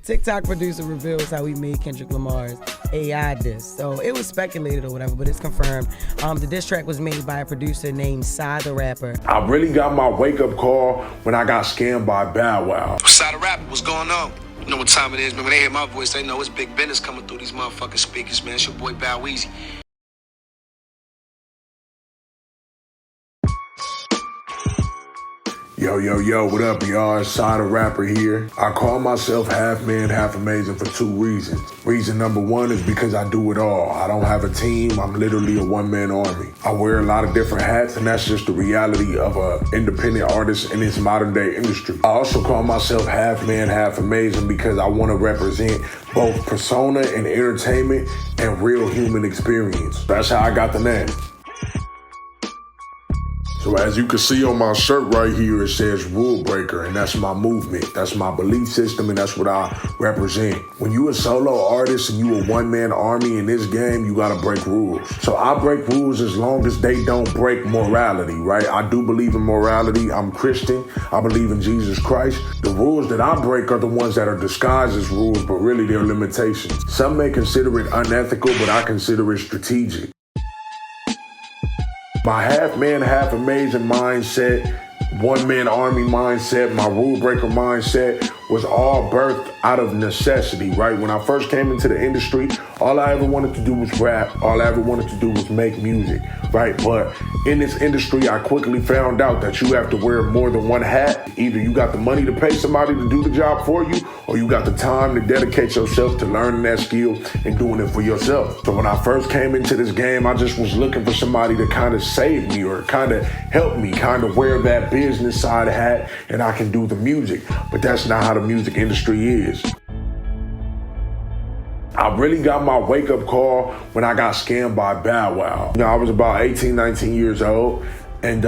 TikTok producer reveals how he made Kendrick Lamar's AI diss. So it was speculated or whatever, but it's confirmed. The diss track was made by a producer named Psy the Rapper. I really got my wake-up call when I got scammed by Bow Wow. Psy the Rapper, what's going on? You know what time it is, man. When they hear my voice, they know it's big business coming through these motherfucking speakers, man. It's your boy Bow Weezy. Yo, what up, y'all? It's Psy the Rapper here. I call myself half man, half amazing for two reasons. Reason number one is because I do it all. I don't have a team. I'm literally a one-man army. I wear a lot of different hats, and that's just the reality of an independent artist in this modern-day industry. I also call myself half man, half amazing because I want to represent both persona and entertainment and real human experience. That's how I got the name. So as you can see on my shirt right here, it says Rulebreaker, and that's my movement. That's my belief system, and that's what I represent. When you a solo artist and you a one-man army in this game, you gotta break rules. So I break rules as long as they don't break morality, right? I do believe in morality. I'm Christian. I believe in Jesus Christ. The rules that I break are the ones that are disguised as rules, but really they're limitations. Some may consider it unethical, but I consider it strategic. My half man, half amazing mindset, one man army mindset, my rule breaker mindset was all birthed out of necessity, right? When I first came into the industry, all I ever wanted to do was rap. All I ever wanted to do was make music, right? But in this industry, I quickly found out that you have to wear more than one hat. Either you got the money to pay somebody to do the job for you, or you got the time to dedicate yourself to learning that skill and doing it for yourself. So when I first came into this game, I just was looking for somebody to kind of save me or kind of help me, kind of wear that business side hat, and I can do the music. But that's not how the music industry is. I really got my wake-up call when I got scammed by Bow Wow. You know, I was about 18, 19 years old, and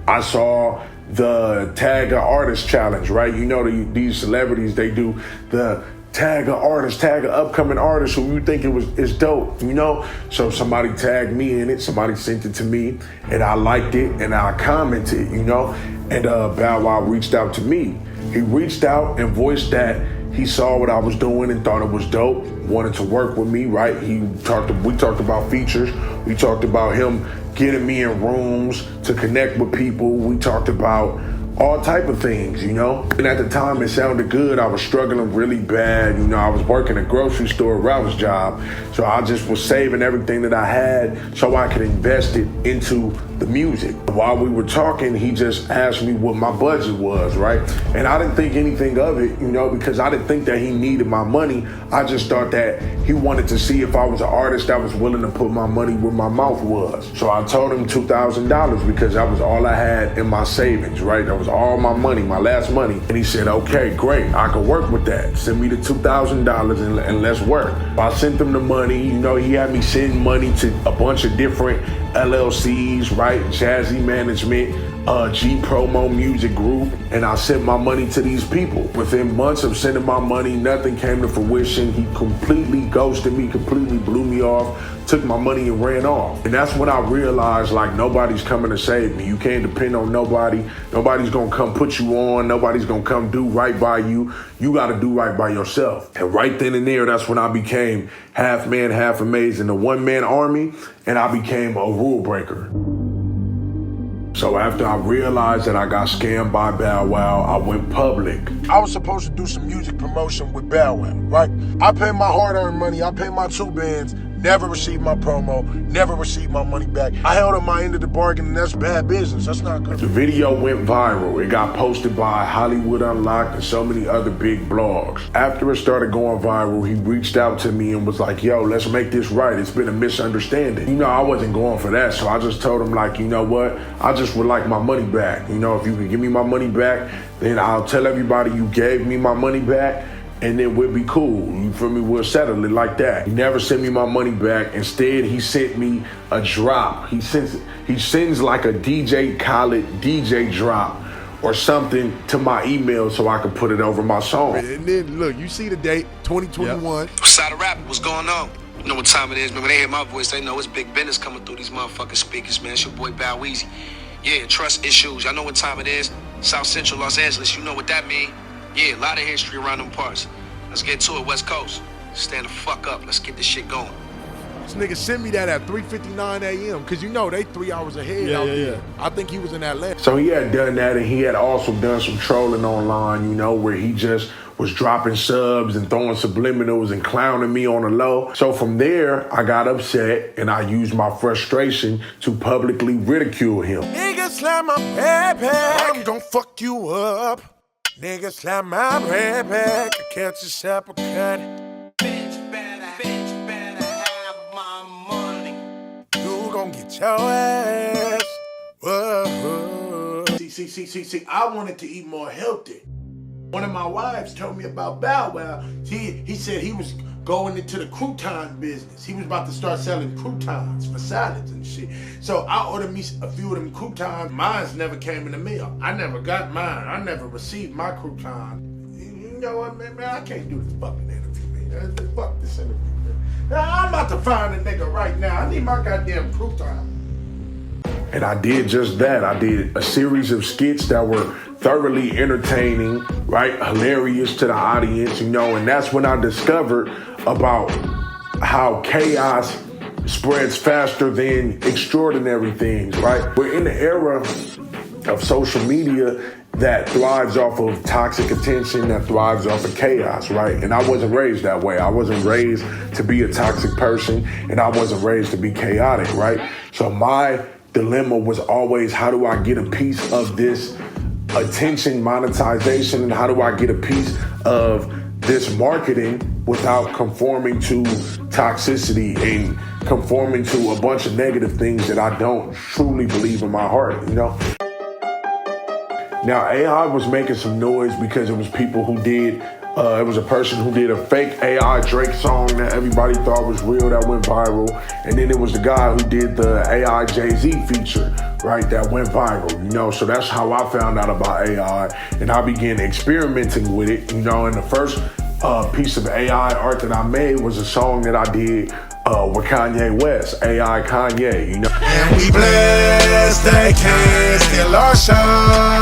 I saw the Tag a Artist challenge, right? You know, these celebrities, they do the tag a artist, tag an upcoming artist who you think is dope, you know? So somebody tagged me in it, somebody sent it to me, and I liked it, and I commented, you know? And Bow Wow reached out to me. He reached out and voiced that he saw what I was doing and thought it was dope, wanted to work with me, right? We talked about features. We talked about him getting me in rooms to connect with people. We talked about all type of things, you know? And at the time, it sounded good. I was struggling really bad. You know, I was working a grocery store Ralph's job. So I just was saving everything that I had so I could invest it into the music. While we were talking, he just asked me what my budget was, right? And I didn't think anything of it, you know, because I didn't think that he needed my money. I just thought that he wanted to see if I was an artist that was willing to put my money where my mouth was. So I told him $2,000 because that was all I had in my savings, right? That was all my money, my last money. And he said, okay, great, I can work with that. Send me the $2,000 and let's work. I sent him the money, you know, he had me send money to a bunch of different LLCs, right? Jazzy Management, G Promo Music Group, and I sent my money to these people. Within months of sending my money, nothing came to fruition. He completely ghosted me, completely blew me off, took my money and ran off. And that's when I realized, like, nobody's coming to save me. You can't depend on nobody. Nobody's gonna come put you on. Nobody's gonna come do right by you. You gotta do right by yourself. And right then and there, that's when I became half man, half amazing, a one-man army, and I became a rule breaker. So after I realized that I got scammed by Bow Wow, I went public. I was supposed to do some music promotion with Bow Wow, right? I paid my hard-earned money, I paid my 2 bands, never received my promo, never received my money back. I held up my end of the bargain, and that's bad business. That's not good. The video went viral. It got posted by Hollywood Unlocked and so many other big blogs. After it started going viral, he reached out to me and was like, yo, let's make this right. It's been a misunderstanding. You know, I wasn't going for that, so I just told him, like, you know what? I just would like my money back. You know, if you can give me my money back, then I'll tell everybody you gave me my money back, and then we'll be cool. You feel me? We'll settle it like that. He never sent me my money back. Instead, he sent me a drop. He sends like a DJ Khaled DJ drop or something to my email so I can put it over my song. And then, look, you see the date, 2021. Yep. Psy the Rapper, what's going on? You know what time it is, man. When they hear my voice, they know it's big business coming through these motherfucking speakers, man. It's your boy Bow Weezy. Yeah, trust issues. Y'all know what time it is. South Central Los Angeles, you know what that mean. Yeah, a lot of history around them parts. Let's get to it, West Coast. Stand the fuck up. Let's get this shit going. This nigga sent me that at 3:59 a.m. because you know they 3 hours ahead out there. I think he was in Atlanta. So he had done that, and he had also done some trolling online, you know, where he just was dropping subs and throwing subliminals and clowning me on the low. So from there, I got upset, and I used my frustration to publicly ridicule him. Nigga slam my backpack, I'm gon' fuck you up. Nigga slam my backpack, catch a uppercut. Bitch better have my money. You gon' get your ass. Whoa. See, I wanted to eat more healthy. One of my wives told me about Bow Wow. He said he was going into the crouton business. He was about to start selling croutons for salads and shit. So I ordered me a few of them croutons. Mine's never came in the mail. I never got mine. I never received my crouton. You know what, man? I can't do this fucking interview, man. Fuck this interview, man. Now, I'm about to find a nigga right now. I need my goddamn crouton. And I did just that. I did a series of skits that were thoroughly entertaining, right? Hilarious to the audience, you know, and that's when I discovered about how chaos spreads faster than extraordinary things, right? We're in the era of social media that thrives off of toxic attention, that thrives off of chaos, right? And I wasn't raised that way. I wasn't raised to be a toxic person, and I wasn't raised to be chaotic, right? So my dilemma was always, how do I get a piece of this attention monetization, and how do I get a piece of this marketing without conforming to toxicity and conforming to a bunch of negative things that I don't truly believe in my heart, you know? Now, AI was making some noise because it was people who did, it was a person who did a fake AI Drake song that everybody thought was real that went viral. And then it was the guy who did the AI Jay-Z feature, right, that went viral, you know? So that's how I found out about AI, and I began experimenting with it, you know? And the first piece of AI art that I made was a song that I did with Kanye West, AI Kanye, you know? And we blessed, they can't steal our shine.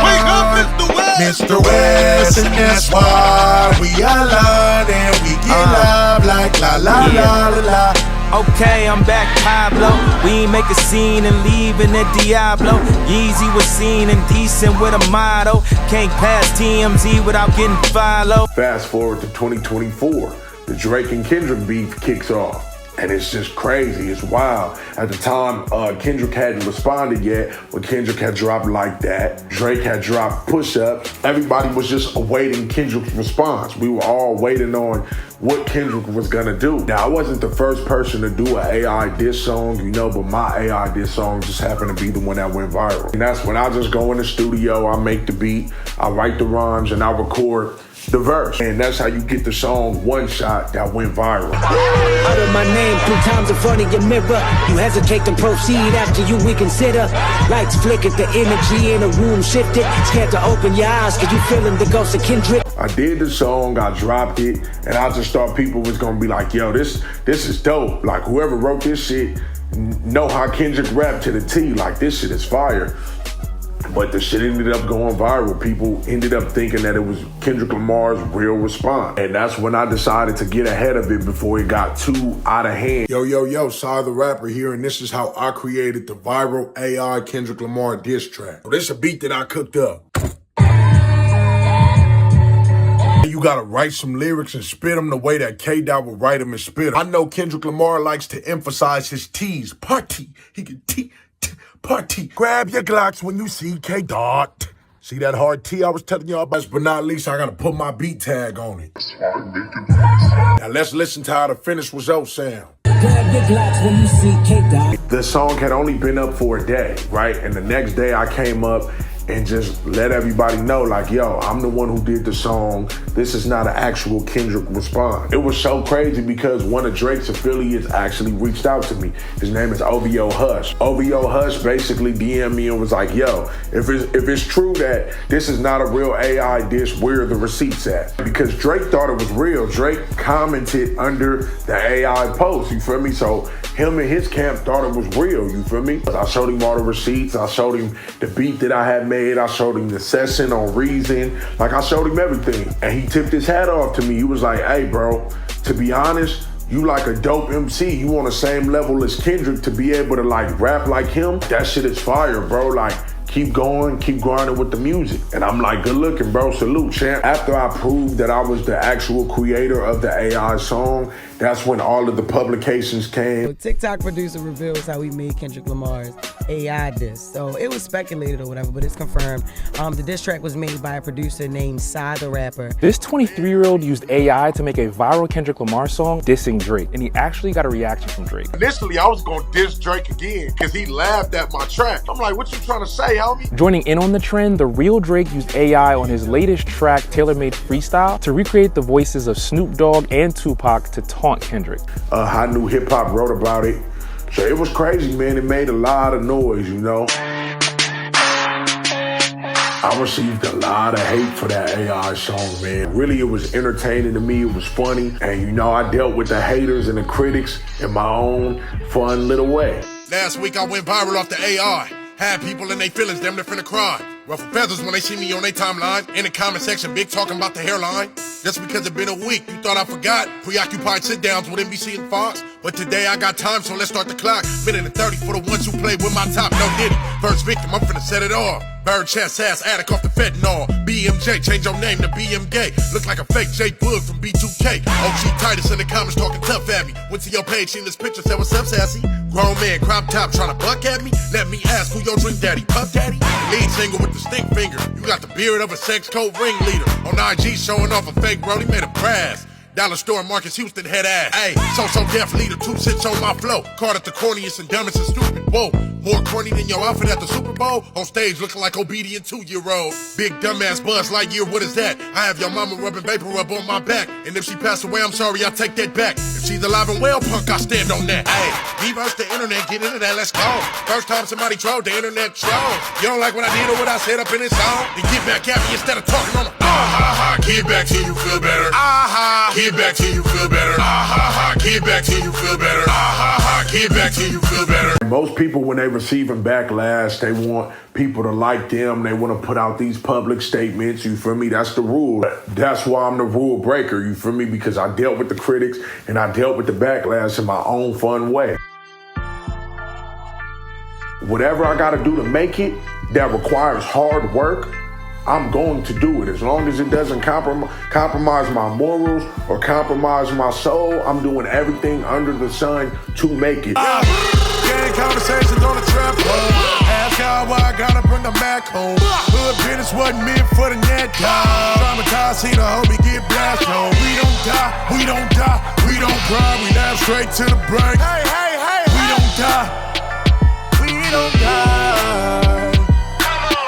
Wake up, Mr. West! Mr. West, and that's why we align and we get love like la la la la la. Okay, I'm back, Pablo. We ain't make a scene and leaving at Diablo. Yeezy was seen and decent with a motto. Can't pass TMZ without getting followed. Fast forward to 2024, the Drake and Kendrick beef kicks off. And it's just crazy, it's wild. At the time, Kendrick hadn't responded yet. When Kendrick had dropped Like That, Drake had dropped Push Up. Everybody was just awaiting Kendrick's response. We were all waiting on what Kendrick was gonna do. Now, I wasn't the first person to do an AI diss song, you know, but my AI diss song just happened to be the one that went viral. And that's when I just go in the studio, I make the beat, I write the rhymes, and I record the verse. And that's how you get the song One Shot that went viral. Utter my name 3 times in front of your mirror. You hesitate to proceed after you reconsider. Lights flickered, the energy in the room shifted. Scared to open your eyes cause you feeling the ghost of Kendrick. I did the song, I dropped it, and I just thought people was gonna be like, yo, this is dope. Like, whoever wrote this shit know how Kendrick rapped to the T. Like, this shit is fire. But the shit ended up going viral. People ended up thinking that it was Kendrick Lamar's real response. And that's when I decided to get ahead of it before it got too out of hand. Yo, Cy the Rapper here, and this is how I created the viral AI Kendrick Lamar diss track. So this is a beat that I cooked up. You gotta write some lyrics and spit them the way that K-Dot would write them and spit them. I know Kendrick Lamar likes to emphasize his T's. Party. He can party. Grab your Glocks when you see K-Dot. See that hard T I was telling y'all about? But not least, I gotta put my beat tag on it. Now let's listen to how the finished result sound. Grab your Glocks when you see K-Dot. The song had only been up for a day, right? And the next day I came up and just let everybody know, like, yo, I'm the one who did the song. This is not an actual Kendrick response. It was so crazy because one of Drake's affiliates actually reached out to me. His name is OVO Hush. OVO Hush basically DM'd me and was like, yo, if it's true that this is not a real AI dish, where are the receipts at? Because Drake thought it was real. Drake commented under the AI post, you feel me? So him and his camp thought it was real, you feel me? I showed him all the receipts, I showed him the beat that I had made, I showed him the session on Reason, like I showed him everything. And he tipped his hat off to me. He was like, hey bro, to be honest, you like a dope MC, you on the same level as Kendrick, to be able to like rap like him, that shit is fire, bro. Like, keep going, keep grinding with the music. And I'm like, good looking, bro, salute, champ. After I proved that I was the actual creator of the AI song, that's when all of the publications came. TikTok producer reveals how he made Kendrick Lamar's AI diss. So it was speculated or whatever, but it's confirmed. The diss track was made by a producer named Psy the Rapper. This 23-year-old used AI to make a viral Kendrick Lamar song dissing Drake, and he actually got a reaction from Drake. Initially, I was gonna diss Drake again because he laughed at my track. I'm like, what you trying to say, homie? Joining in on the trend, the real Drake used AI on his latest track, Tailor-Made Freestyle, to recreate the voices of Snoop Dogg and Tupac to taunt Kendrick. High New Hip Hop wrote about it. So it was crazy, man. It made a lot of noise, you know. I received a lot of hate for that AI song, man. Really, it was entertaining to me. It was funny. And, you know, I dealt with the haters and the critics in my own fun little way. Last week, I went viral off the AI. Had people in their feelings, damn near finna cry. Ruffle feathers when they see me on their timeline. In the comment section, big talking about the hairline. Just because it been a week, you thought I forgot. Preoccupied sit-downs with NBC and Fox. But today I got time, so let's start the clock. Minute and 30 for the ones who played with my top. No did it. First victim, I'm finna set it off. Bird chest ass addict off the fentanyl. BMJ, change your name to BM Gay. Look like a fake J Boog from B2K. OG Titus in the comments talking tough at me. Went to your page, seen this picture, said what's up, sassy? Grown man, crop top, trying to buck at me? Let me ask who your drink daddy, Puff Daddy? Lead singer with the stink finger. You got the beard of a sex code ringleader. On IG showing off a fake bro, he made a brass. Dollar store Marcus Houston head ass. Ayy, so deaf leader, 2 sits on my flow. Caught at the corniest and dumbest and stupid. Whoa, more corny than your outfit at the Super Bowl. On stage looking like obedient 2-year-old. Big dumbass Buzz Lightyear, what is that? I have your mama rubbing vapor rub on my back. And if she passed away, I'm sorry, I take that back. If she's alive and well, punk, I stand on that. Ayy, reverse the internet, get into that, let's go. First time somebody trolled, the internet trolls. You don't like what I did or what I said up in this song? Then get back at me instead of talking on the get back till you feel better. Get back till you feel better. Get back till you feel better. Get back till you feel better. Most people, when they receiving backlash, they want people to like them. They want to put out these public statements. You feel me? That's the rule. That's why I'm the rule breaker. You feel me? Because I dealt with the critics and I dealt with the backlash in my own fun way. Whatever I got to do to make it that requires hard work, I'm going to do it. As long as it doesn't compromise my morals or compromise my soul, I'm doing everything under the sun to make it. Gang conversations on the trap phone. Ask how I gotta bring them back home. Hood business wasn't meant for the net dog. Traumatized, see the homie get blasted on. We don't die, we don't die, we don't cry. We laugh straight to the brain.